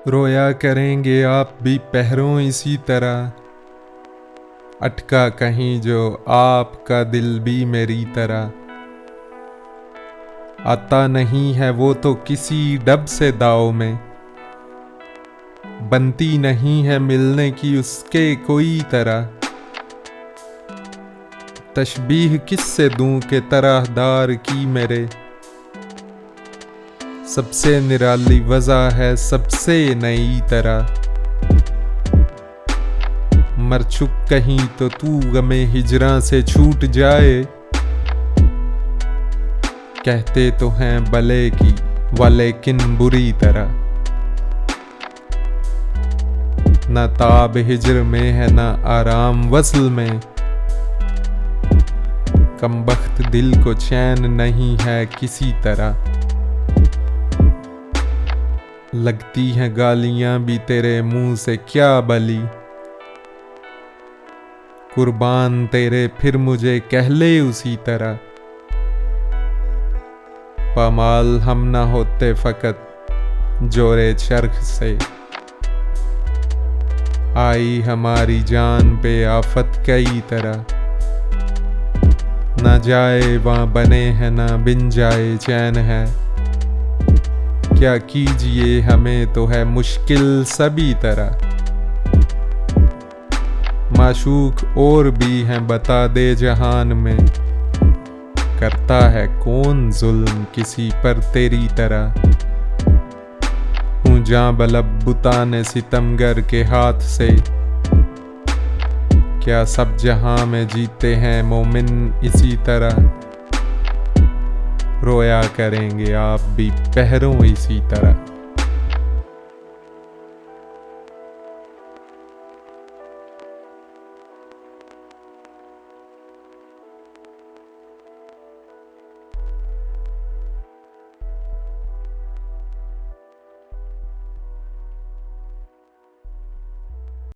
रोया करेंगे आप भी पहरों इसी तरह, अटका कहीं जो आपका दिल भी मेरी तरह। आता नहीं है वो तो किसी डब से दाव में, बनती नहीं है मिलने की उसके कोई तरह। तशबीह किससे दूं के तरहदार की मेरे, सबसे निराली वजह है सबसे नई तरह। मर चुक कहीं तो तू गमे हिजरा से छूट जाए, कहते तो हैं भले की वलेकिन बुरी तरह। न ताब हिजर में है न आराम वसल में, कमबख्त दिल को चैन नहीं है किसी तरह। लगती हैं गालियां भी तेरे मुंह से क्या बली, कुर्बान तेरे फिर मुझे कह ले उसी तरह। पामाल हम न होते फकत जोरे चरख से, आई हमारी जान पे आफत कई तरह। न जाए वहाँ बने हैं न बिन जाए चैन है, क्या कीजिए हमें तो है मुश्किल सभी तरह। माशूक और भी हैं बता दे जहान में, करता है कौन जुल्म किसी पर तेरी तरह। हूँ जां बलब बुताने सितमगर के हाथ से, क्या सब जहां में जीते हैं मोमिन इसी तरह। रोया करेंगे आप भी पहरों इसी तरह।